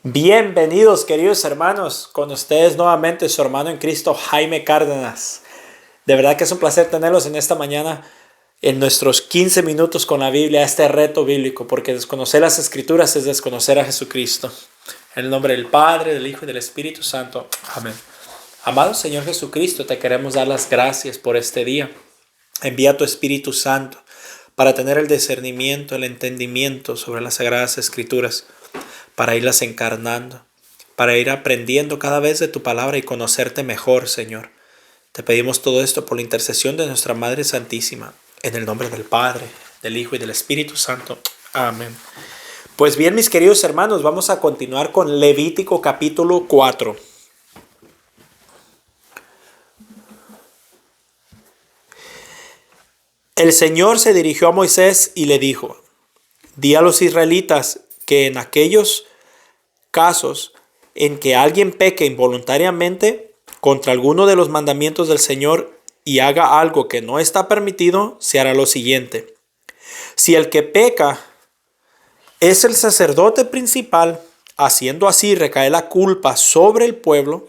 Bienvenidos, queridos hermanos, con ustedes nuevamente su hermano en Cristo, Jaime Cárdenas. De verdad que es un placer tenerlos en esta mañana en nuestros 15 minutos con la Biblia, este reto bíblico, porque desconocer las Escrituras es desconocer a Jesucristo. En el nombre del Padre, del Hijo y del Espíritu Santo. Amén. Amado Señor Jesucristo, te queremos dar las gracias por este día. Envía tu Espíritu Santo para tener el discernimiento, el entendimiento sobre las Sagradas Escrituras, para irlas encarnando, para ir aprendiendo cada vez de tu palabra y conocerte mejor, Señor. Te pedimos todo esto por la intercesión de nuestra Madre Santísima, en el nombre del Padre, del Hijo y del Espíritu Santo. Amén. Pues bien, mis queridos hermanos, vamos a continuar con Levítico capítulo 4. El Señor se dirigió a Moisés y le dijo: di a los israelitas que en aquellos casos en que alguien peque involuntariamente contra alguno de los mandamientos del Señor y haga algo que no está permitido, se hará lo siguiente. Si el que peca es el sacerdote principal, haciendo así recae la culpa sobre el pueblo,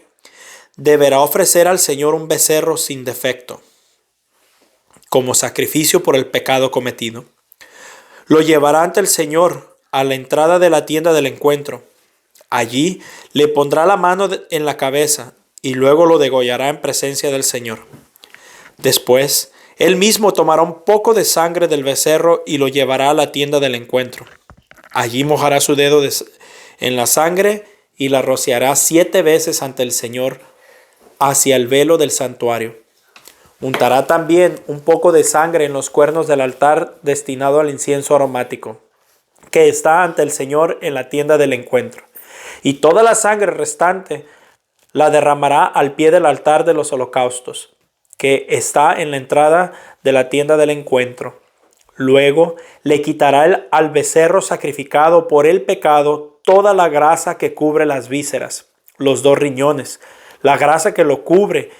deberá ofrecer al Señor un becerro sin defecto, como sacrificio por el pecado cometido. Lo llevará ante el Señor a la entrada de la tienda del encuentro. Allí le pondrá la mano en la cabeza y luego lo degollará en presencia del Señor. Después, él mismo tomará un poco de sangre del becerro y lo llevará a la tienda del encuentro. Allí mojará su dedo en la sangre y la rociará 7 veces ante el Señor hacia el velo del santuario. Untará también un poco de sangre en los cuernos del altar destinado al incienso aromático, que está ante el Señor en la tienda del encuentro. Y toda la sangre restante la derramará al pie del altar de los holocaustos, que está en la entrada de la tienda del encuentro. Luego le quitará al becerro sacrificado por el pecado toda la grasa que cubre las vísceras, los 2 riñones, la grasa que lo cubre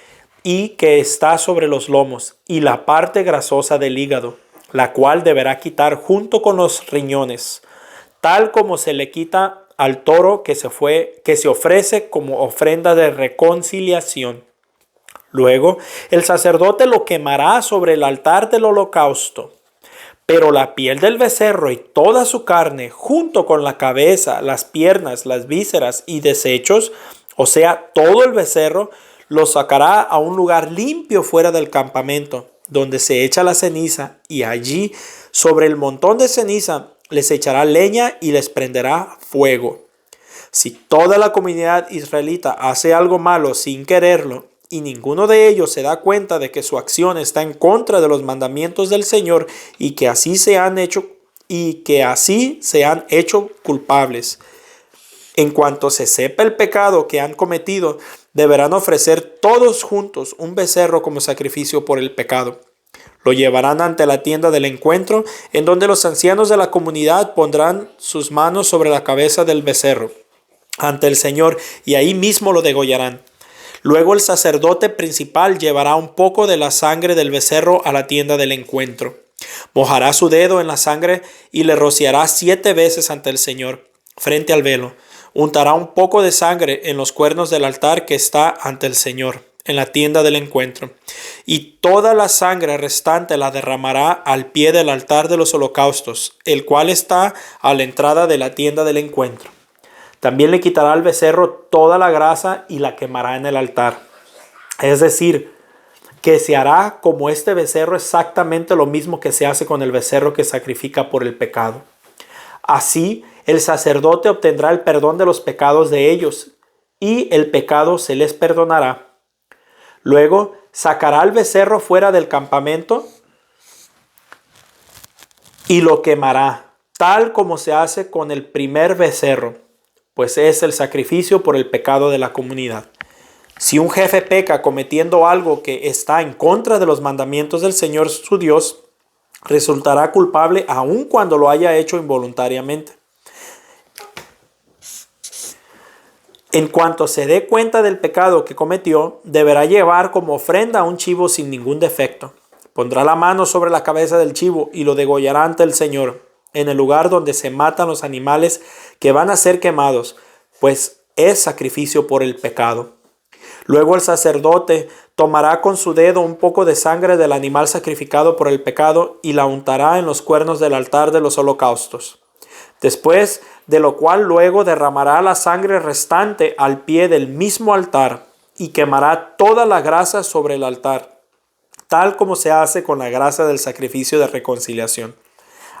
y que está sobre los lomos, y la parte grasosa del hígado, la cual deberá quitar junto con los riñones, tal como se le quita al toro que se ofrece como ofrenda de reconciliación. Luego el sacerdote lo quemará sobre el altar del holocausto. Pero la piel del becerro y toda su carne, junto con la cabeza, las piernas, las vísceras y desechos, o sea, todo el becerro, lo sacará a un lugar limpio fuera del campamento, donde se echa la ceniza, y allí, sobre el montón de ceniza, les echará leña y les prenderá fuego. Si toda la comunidad israelita hace algo malo sin quererlo, y ninguno de ellos se da cuenta de que su acción está en contra de los mandamientos del Señor y que así se han hecho culpables, en cuanto se sepa el pecado que han cometido, deberán ofrecer todos juntos un becerro como sacrificio por el pecado. Lo llevarán ante la tienda del encuentro, en donde los ancianos de la comunidad pondrán sus manos sobre la cabeza del becerro ante el Señor, y ahí mismo lo degollarán. Luego el sacerdote principal llevará un poco de la sangre del becerro a la tienda del encuentro. Mojará su dedo en la sangre y le rociará 7 veces ante el Señor, frente al velo. Untará un poco de sangre en los cuernos del altar que está ante el Señor, en la tienda del encuentro. Y toda la sangre restante la derramará al pie del altar de los holocaustos, el cual está a la entrada de la tienda del encuentro. También le quitará al becerro toda la grasa y la quemará en el altar. Es decir, que se hará como este becerro exactamente lo mismo que se hace con el becerro que sacrifica por el pecado. Así, el sacerdote obtendrá el perdón de los pecados de ellos, y el pecado se les perdonará. Luego, sacará al becerro fuera del campamento y lo quemará, tal como se hace con el primer becerro, pues es el sacrificio por el pecado de la comunidad. Si un jefe peca cometiendo algo que está en contra de los mandamientos del Señor su Dios, resultará culpable aun cuando lo haya hecho involuntariamente. En cuanto se dé cuenta del pecado que cometió, deberá llevar como ofrenda un chivo sin ningún defecto. Pondrá la mano sobre la cabeza del chivo y lo degollará ante el Señor, en el lugar donde se matan los animales que van a ser quemados. pues es sacrificio por el pecado. Luego el sacerdote tomará con su dedo un poco de sangre del animal sacrificado por el pecado y la untará en los cuernos del altar de los holocaustos. Después de lo cual luego derramará la sangre restante al pie del mismo altar y quemará toda la grasa sobre el altar, tal como se hace con la grasa del sacrificio de reconciliación.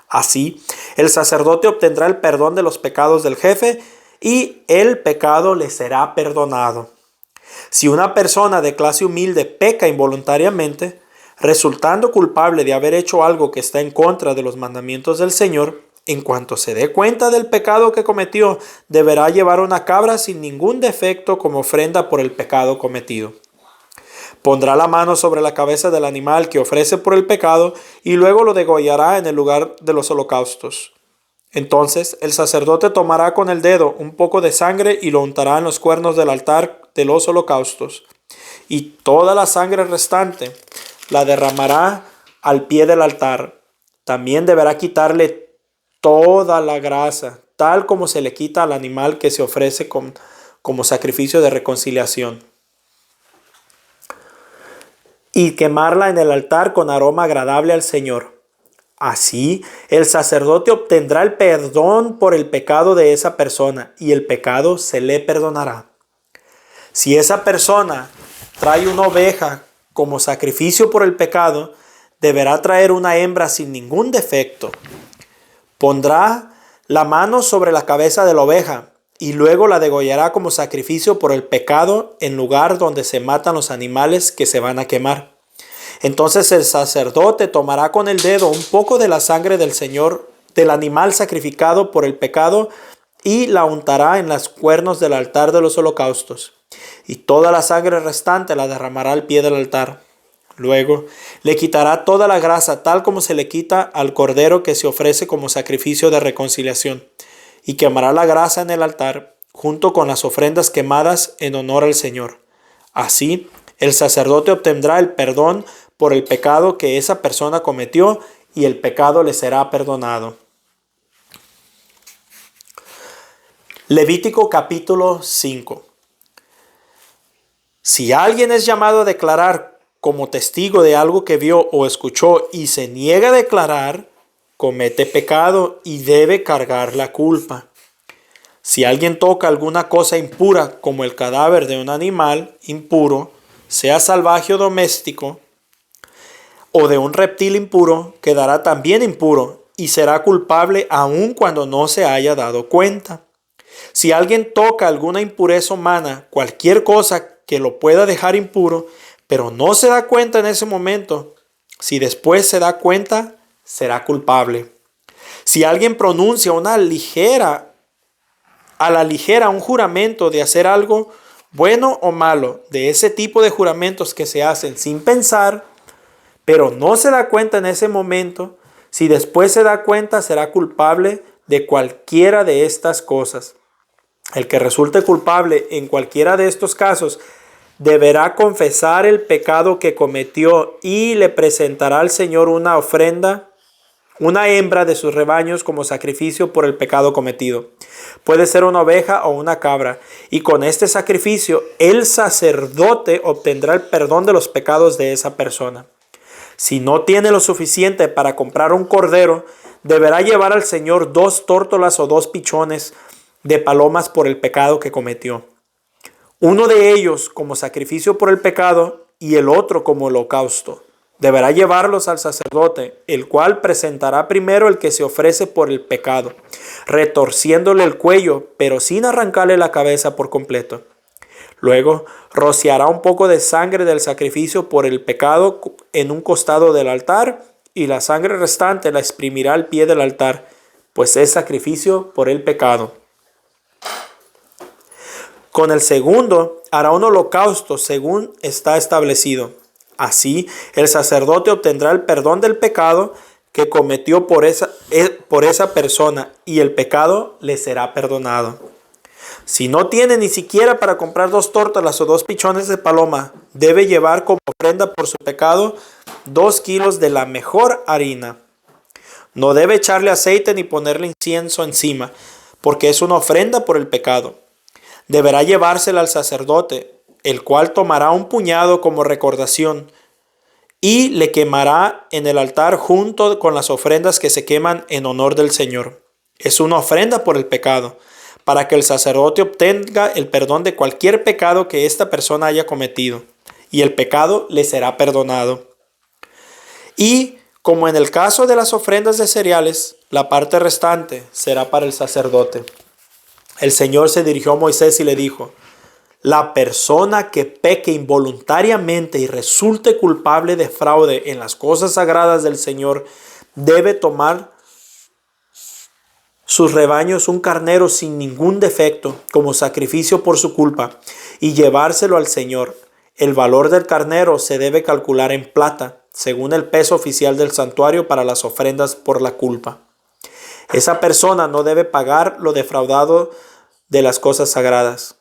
Así, el sacerdote obtendrá el perdón de los pecados del jefe y el pecado le será perdonado. Si una persona de clase humilde peca involuntariamente, resultando culpable de haber hecho algo que está en contra de los mandamientos del Señor, en cuanto se dé cuenta del pecado que cometió, deberá llevar una cabra sin ningún defecto como ofrenda por el pecado cometido. Pondrá la mano sobre la cabeza del animal que ofrece por el pecado y luego lo degollará en el lugar de los holocaustos. Entonces el sacerdote tomará con el dedo un poco de sangre y lo untará en los cuernos del altar de los holocaustos. Y toda la sangre restante la derramará al pie del altar. También deberá quitarle toda la grasa, tal como se le quita al animal que se ofrece como sacrificio de reconciliación, y quemarla en el altar con aroma agradable al Señor. Así, el sacerdote obtendrá el perdón por el pecado de esa persona y el pecado se le perdonará. Si esa persona trae una oveja como sacrificio por el pecado, deberá traer una hembra sin ningún defecto. Pondrá la mano sobre la cabeza de la oveja y luego la degollará como sacrificio por el pecado en lugar donde se matan los animales que se van a quemar. Entonces el sacerdote tomará con el dedo un poco de la sangre del animal sacrificado por el pecado y la untará en los cuernos del altar de los holocaustos. Y toda la sangre restante la derramará al pie del altar. Luego le quitará toda la grasa tal como se le quita al cordero que se ofrece como sacrificio de reconciliación, y quemará la grasa en el altar junto con las ofrendas quemadas en honor al Señor. Así, el sacerdote obtendrá el perdón por el pecado que esa persona cometió y el pecado le será perdonado. Levítico capítulo 5. Si alguien es llamado a declarar como testigo de algo que vio o escuchó y se niega a declarar, comete pecado y debe cargar la culpa. Si alguien toca alguna cosa impura como el cadáver de un animal impuro, sea salvaje o doméstico, o de un reptil impuro, quedará también impuro y será culpable aun cuando no se haya dado cuenta. Si alguien toca alguna impureza humana, cualquier cosa que lo pueda dejar impuro, pero no se da cuenta en ese momento, si después se da cuenta, será culpable. Si alguien pronuncia a la ligera un juramento de hacer algo bueno o malo, de ese tipo de juramentos que se hacen sin pensar, pero no se da cuenta en ese momento, si después se da cuenta, será culpable de cualquiera de estas cosas. El que resulte culpable en cualquiera de estos casos deberá confesar el pecado que cometió y le presentará al Señor una ofrenda, una hembra de sus rebaños como sacrificio por el pecado cometido. Puede ser una oveja o una cabra, y con este sacrificio el sacerdote obtendrá el perdón de los pecados de esa persona. Si no tiene lo suficiente para comprar un cordero, deberá llevar al Señor 2 tórtolas o 2 pichones de palomas por el pecado que cometió. Uno de ellos como sacrificio por el pecado y el otro como holocausto. Deberá llevarlos al sacerdote, el cual presentará primero el que se ofrece por el pecado, retorciéndole el cuello, pero sin arrancarle la cabeza por completo. Luego rociará un poco de sangre del sacrificio por el pecado en un costado del altar, y la sangre restante la exprimirá al pie del altar, pues es sacrificio por el pecado. Con el segundo hará un holocausto según está establecido. Así, el sacerdote obtendrá el perdón del pecado que cometió por esa persona, y el pecado le será perdonado. Si no tiene ni siquiera para comprar 2 tórtolas o 2 pichones de paloma, debe llevar como ofrenda por su pecado 2 kilos de la mejor harina. No debe echarle aceite ni ponerle incienso encima, porque es una ofrenda por el pecado. Deberá llevársela al sacerdote, el cual tomará un puñado como recordación y le quemará en el altar junto con las ofrendas que se queman en honor del Señor. Es una ofrenda por el pecado, para que el sacerdote obtenga el perdón de cualquier pecado que esta persona haya cometido, y el pecado le será perdonado. Y como en el caso de las ofrendas de cereales, la parte restante será para el sacerdote. El Señor se dirigió a Moisés y le dijo: la persona que peque involuntariamente y resulte culpable de fraude en las cosas sagradas del Señor debe tomar sus rebaños un carnero sin ningún defecto como sacrificio por su culpa y llevárselo al Señor. El valor del carnero se debe calcular en plata, según el peso oficial del santuario para las ofrendas por la culpa. Esa persona no debe pagar lo defraudado de las cosas sagradas.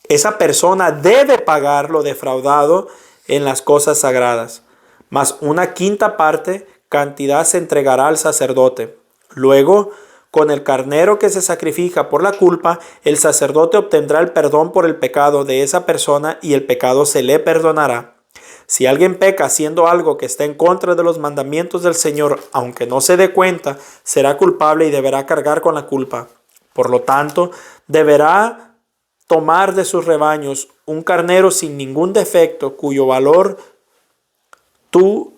Esa persona debe pagar lo defraudado en las cosas sagradas, mas una quinta parte cantidad se entregará al sacerdote. Luego, con el carnero que se sacrifica por la culpa, el sacerdote obtendrá el perdón por el pecado de esa persona y el pecado se le perdonará. Si alguien peca haciendo algo que está en contra de los mandamientos del Señor, aunque no se dé cuenta, será culpable y deberá cargar con la culpa. Por lo tanto, deberá tomar de sus rebaños un carnero sin ningún defecto, cuyo valor tú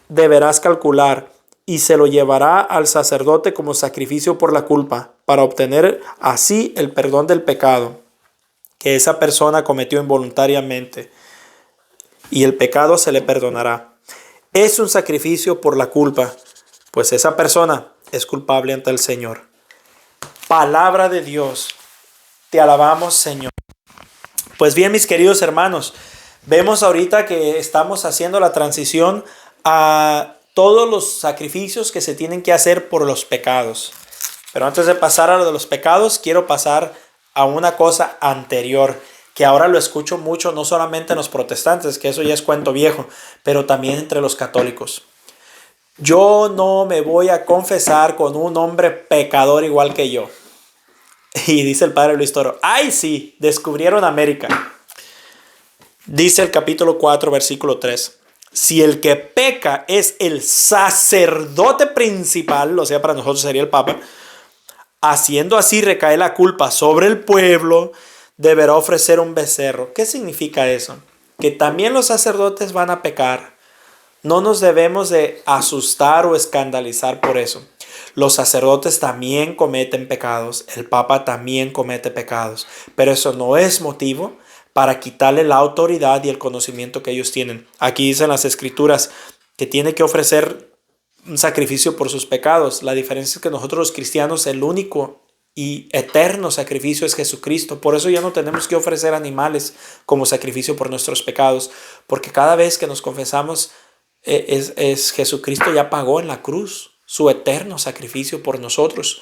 deberás calcular, y se lo llevará al sacerdote como sacrificio por la culpa, para obtener así el perdón del pecado que esa persona cometió involuntariamente, y el pecado se le perdonará. Es un sacrificio por la culpa, pues esa persona es culpable ante el Señor. Palabra de Dios. Te alabamos, Señor. Pues bien, mis queridos hermanos, vemos ahorita que estamos haciendo la transición a todos los sacrificios que se tienen que hacer por los pecados. Pero antes de pasar a lo de los pecados, quiero pasar a una cosa anterior, que ahora lo escucho mucho, no solamente en los protestantes, que eso ya es cuento viejo, pero también entre los católicos. Yo no me voy a confesar con un hombre pecador igual que yo. Y dice el padre Luis Toro: ¡ay sí! Descubrieron América. Dice el capítulo 4, versículo 3. Si el que peca es el sacerdote principal, o sea, para nosotros sería el Papa, haciendo así recae la culpa sobre el pueblo, deberá ofrecer un becerro. ¿Qué significa eso? Que también los sacerdotes van a pecar. No nos debemos de asustar o escandalizar por eso. Los sacerdotes también cometen pecados, el Papa también comete pecados, pero eso no es motivo para quitarle la autoridad y el conocimiento que ellos tienen. Aquí dicen las Escrituras que tiene que ofrecer un sacrificio por sus pecados. La diferencia es que nosotros los cristianos, el único y eterno sacrificio es Jesucristo. Por eso ya no tenemos que ofrecer animales como sacrificio por nuestros pecados, porque cada vez que nos confesamos, Jesucristo ya pagó en la cruz su eterno sacrificio por nosotros.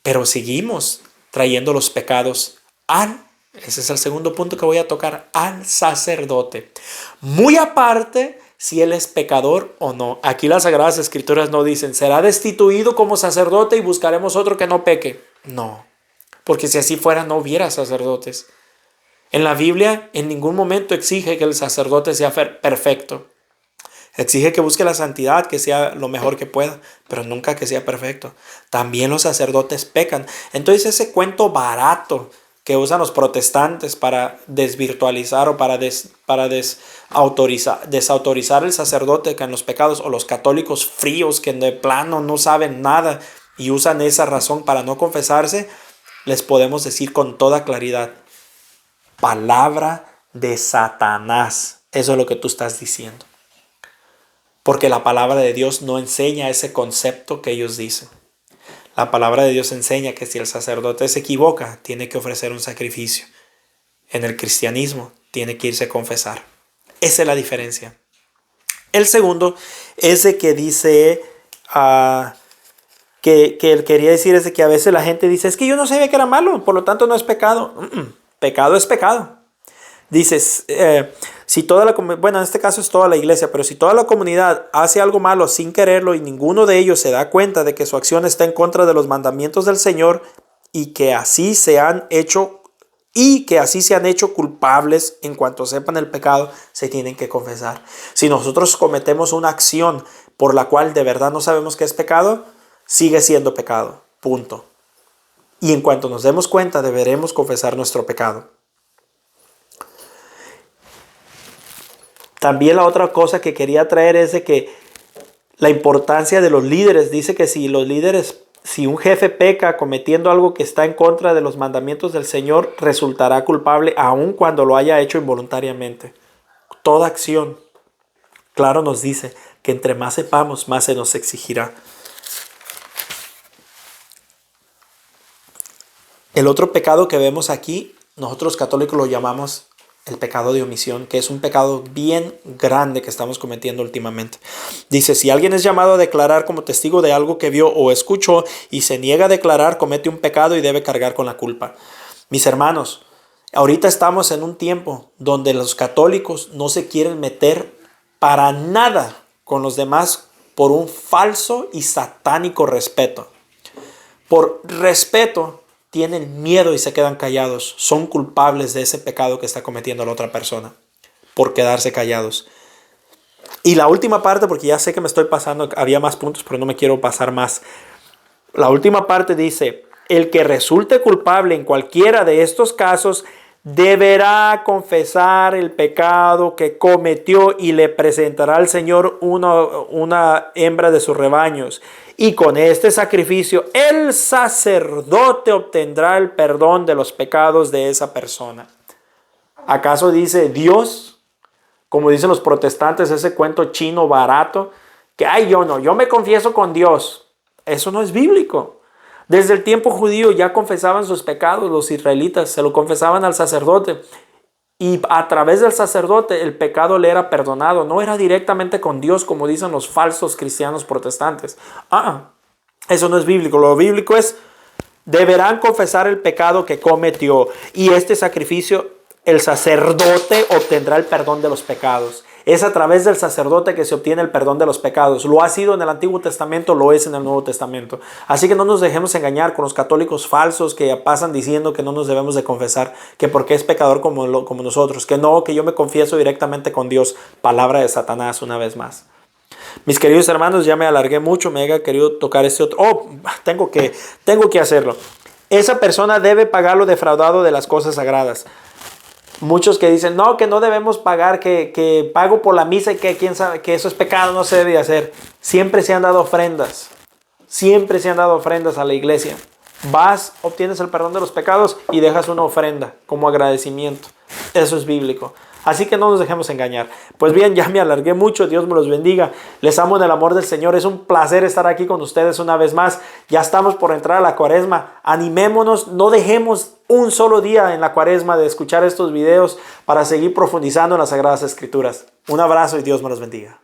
Pero seguimos trayendo los pecados ese es el segundo punto que voy a tocar, al sacerdote. Muy aparte si él es pecador o no. Aquí las Sagradas Escrituras no dicen: será destituido como sacerdote y buscaremos otro que no peque. No, porque si así fuera no hubiera sacerdotes. En la Biblia en ningún momento exige que el sacerdote sea perfecto. Exige que busque la santidad, que sea lo mejor que pueda, pero nunca que sea perfecto. También los sacerdotes pecan. Entonces ese cuento barato que usan los protestantes para desvirtualizar o para desautorizar el sacerdote que en los pecados, o los católicos fríos que de plano no saben nada y usan esa razón para no confesarse, les podemos decir con toda claridad: palabra de Satanás. Eso es lo que tú estás diciendo. Porque la palabra de Dios no enseña ese concepto que ellos dicen. La palabra de Dios enseña que si el sacerdote se equivoca, tiene que ofrecer un sacrificio. En el cristianismo, tiene que irse a confesar. Esa es la diferencia. El segundo es de que dice, que él quería decir es de que a veces la gente dice: es que yo no sabía que era malo, por lo tanto no es pecado. Pecado es pecado. Dices, si toda la comunidad, bueno, en este caso es toda la iglesia, pero si toda la comunidad hace algo malo sin quererlo y ninguno de ellos se da cuenta de que su acción está en contra de los mandamientos del Señor y que así se han hecho culpables en cuanto sepan el pecado, se tienen que confesar. Si nosotros cometemos una acción por la cual de verdad no sabemos que es pecado, sigue siendo pecado. Punto. Y en cuanto nos demos cuenta, deberemos confesar nuestro pecado. También la otra cosa que quería traer es de que la importancia de los líderes. Dice que si un jefe peca cometiendo algo que está en contra de los mandamientos del Señor, resultará culpable aun cuando lo haya hecho involuntariamente. Toda acción, claro, nos dice que entre más sepamos, más se nos exigirá. El otro pecado que vemos aquí, nosotros católicos lo llamamos el pecado de omisión, que es un pecado bien grande que estamos cometiendo últimamente. Dice, si alguien es llamado a declarar como testigo de algo que vio o escuchó y se niega a declarar, comete un pecado y debe cargar con la culpa. Mis hermanos, ahorita estamos en un tiempo donde los católicos no se quieren meter para nada con los demás por un falso y satánico respeto. Por respeto, tienen miedo y se quedan callados. Son culpables de ese pecado que está cometiendo la otra persona por quedarse callados. Y la última parte, porque ya sé que me estoy pasando, había más puntos, pero no me quiero pasar más. La última parte dice, el que resulte culpable en cualquiera de estos casos deberá confesar el pecado que cometió y le presentará al Señor una hembra de sus rebaños. Y con este sacrificio el sacerdote obtendrá el perdón de los pecados de esa persona. ¿Acaso dice Dios, como dicen los protestantes, ese cuento chino barato, que yo me confieso con Dios? Eso no es bíblico. Desde el tiempo judío ya confesaban sus pecados los israelitas, se lo confesaban al sacerdote. Y a través del sacerdote el pecado le era perdonado. No era directamente con Dios como dicen los falsos cristianos protestantes. Eso no es bíblico. Lo bíblico es, deberán confesar el pecado que cometió. Y este sacrificio, el sacerdote obtendrá el perdón de los pecados. Es a través del sacerdote que se obtiene el perdón de los pecados. Lo ha sido en el Antiguo Testamento, lo es en el Nuevo Testamento. Así que no nos dejemos engañar con los católicos falsos que pasan diciendo que no nos debemos de confesar, que porque es pecador como nosotros, que no, que yo me confieso directamente con Dios. Palabra de Satanás una vez más. Mis queridos hermanos, ya me alargué mucho, me he querido tocar este otro. Tengo que hacerlo. Esa persona debe pagar lo defraudado de las cosas sagradas. Muchos que dicen, no, que no debemos pagar, que pago por la misa y que quién sabe que eso es pecado, no se debe hacer. Siempre se han dado ofrendas. Siempre se han dado ofrendas a la iglesia. Vas, obtienes el perdón de los pecados y dejas una ofrenda como agradecimiento. Eso es bíblico. Así que no nos dejemos engañar. Pues bien, ya me alargué mucho. Dios me los bendiga. Les amo en el amor del Señor. Es un placer estar aquí con ustedes una vez más. Ya estamos por entrar a la Cuaresma. Animémonos. No dejemos un solo día en la Cuaresma de escuchar estos videos para seguir profundizando en las Sagradas Escrituras. Un abrazo y Dios me los bendiga.